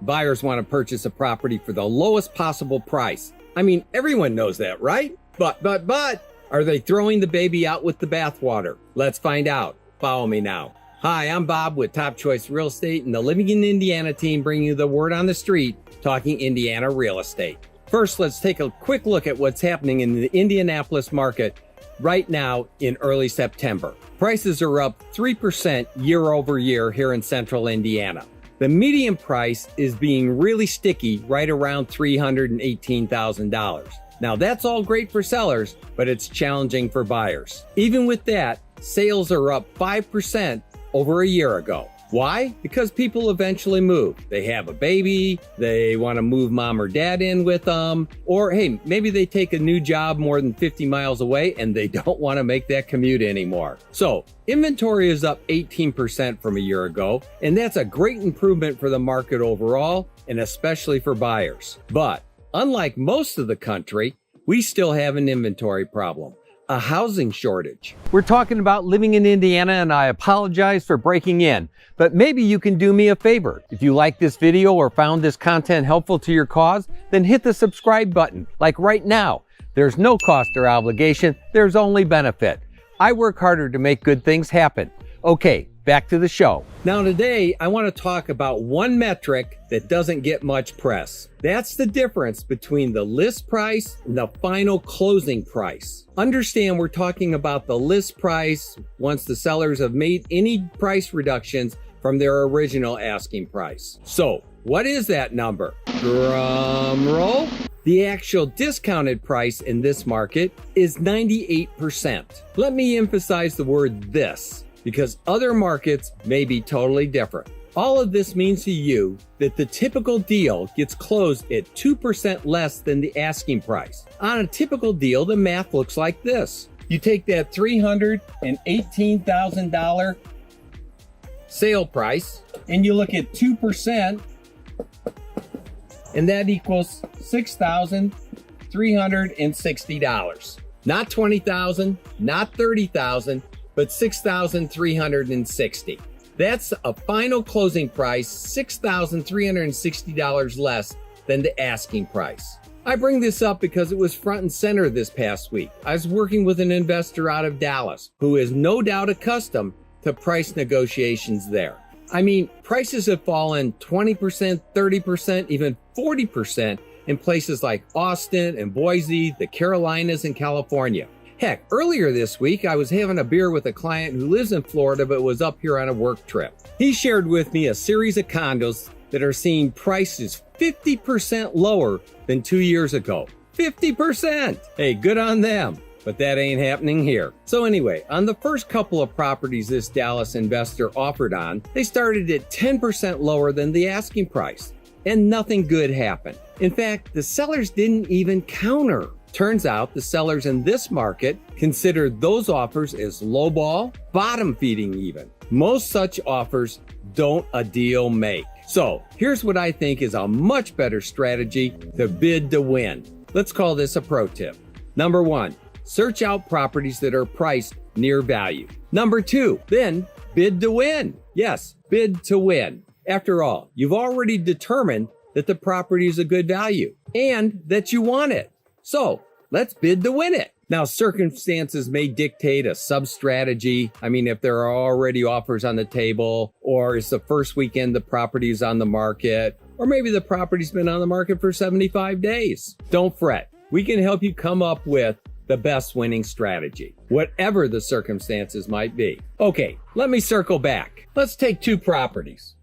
Buyers want to purchase a property for the lowest possible price. I mean, everyone knows that, right? But, are they throwing the baby out with the bathwater? Let's find out. Follow me now. Hi, I'm Bob with Top Choice Real Estate and the Living in Indiana team bringing you the word on the street, talking Indiana real estate. First, let's take a quick look at what's happening in the Indianapolis market right now in early September. Prices are up 3% year over year here in central Indiana. The median price is being really sticky right around $318,000. Now that's all great for sellers, but it's challenging for buyers. Even with that, sales are up 5% over a year ago. Why? Because people eventually move. They have a baby, they want to move mom or dad in with them, or hey, maybe they take a new job more than 50 miles away and they don't want to make that commute anymore. So inventory is up 18% from a year ago, and that's a great improvement for the market overall, and especially for buyers. But unlike most of the country, we still have an inventory problem. A housing shortage. We're talking about living in Indiana, and I apologize for breaking in, but maybe you can do me a favor. If you like this video or found this content helpful to your cause, then hit the subscribe button, like right now. There's no cost or obligation, there's only benefit. I work harder to make good things happen. Okay, back to the show. Now today, I want to talk about one metric that doesn't get much press. That's the difference between the list price and the final closing price. Understand we're talking about the list price once the sellers have made any price reductions from their original asking price. So, what is that number? Drum roll. The actual discounted price in this market is 98%. Let me emphasize the word this, because other markets may be totally different. All of this means to you that the typical deal gets closed at 2% less than the asking price. On a typical deal, the math looks like this. You take that $318,000 sale price and you look at 2%, and that equals $6,360. Not $20,000, not $30,000, but $6,360. That's a final closing price, $6,360 less than the asking price. I bring this up because it was front and center this past week. I was working with an investor out of Dallas who is no doubt accustomed to price negotiations there. I mean, prices have fallen 20%, 30%, even 40% in places like Austin and Boise, the Carolinas, and California. Heck, earlier this week, I was having a beer with a client who lives in Florida but was up here on a work trip. He shared with me a series of condos that are seeing prices 50% lower than 2 years ago. 50%! Hey, good on them. But that ain't happening here. So anyway, on the first couple of properties this Dallas investor offered on, they started at 10% lower than the asking price. And nothing good happened. In fact, the sellers didn't even counter. Turns out the sellers in this market consider those offers as lowball, bottom feeding even. Most such offers don't a deal make. So here's what I think is a much better strategy to bid to win. Let's call this a pro tip. Number 1, search out properties that are priced near value. Number 2, then bid to win. Yes, bid to win. After all, you've already determined that the property is a good value and that you want it. So let's bid to win it. Now, circumstances may dictate a sub-strategy. I mean, if there are already offers on the table, or it's the first weekend the property is on the market, or maybe the property's been on the market for 75 days. Don't fret. We can help you come up with the best winning strategy, whatever the circumstances might be. Okay, let me circle back. Let's take 2 properties.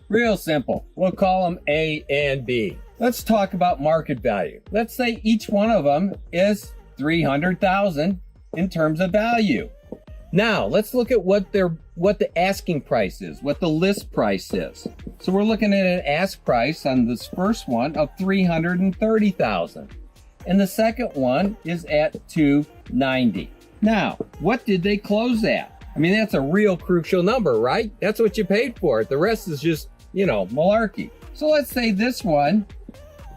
Real simple. We'll call them A and B. Let's talk about market value. Let's say each one of them is $300,000 in terms of value. Now, let's look at what the asking price is, what the list price is. So we're looking at an ask price on this first one of $330,000. And the second one is at $290,000. Now, what did they close at? I mean, that's a real crucial number, right? That's what you paid for it. The rest is just, malarkey. So let's say this one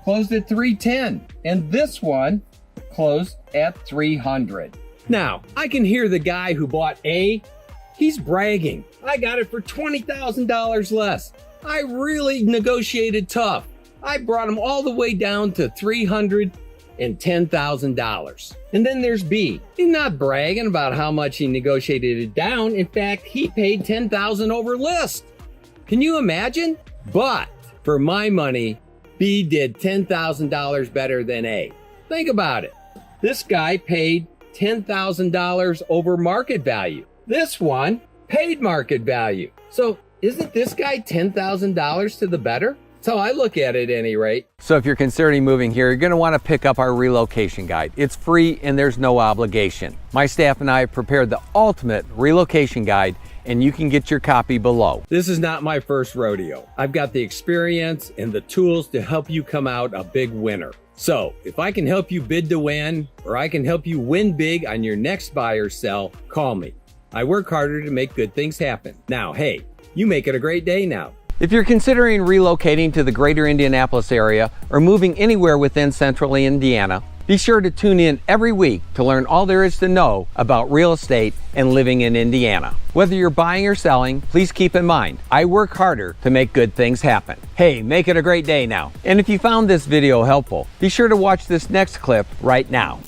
closed at $310,000 and this one closed at $300,000. Now, I can hear the guy who bought A, he's bragging. I got it for $20,000 less. I really negotiated tough. I brought him all the way down to $310,000. And then there's B. He's not bragging about how much he negotiated it down. In fact, he paid $10,000 over list. Can you imagine? But for my money, B did $10,000 better than A. Think about it. This guy paid $10,000 over market value. This one paid market value. So isn't this guy $10,000 to the better? That's how I look at it at any rate. So if you're considering moving here, you're going to want to pick up our relocation guide. It's free and there's no obligation. My staff and I have prepared the ultimate relocation guide, and you can get your copy below. This is not my first rodeo. I've got the experience and the tools to help you come out a big winner. So if I can help you bid to win, or I can help you win big on your next buy or sell, call me. I work harder to make good things happen. Now, hey, you make it a great day now. If you're considering relocating to the greater Indianapolis area or moving anywhere within central Indiana, be sure to tune in every week to learn all there is to know about real estate and living in Indiana. Whether you're buying or selling, please keep in mind, I work harder to make good things happen. Hey, make it a great day now. And if you found this video helpful, be sure to watch this next clip right now.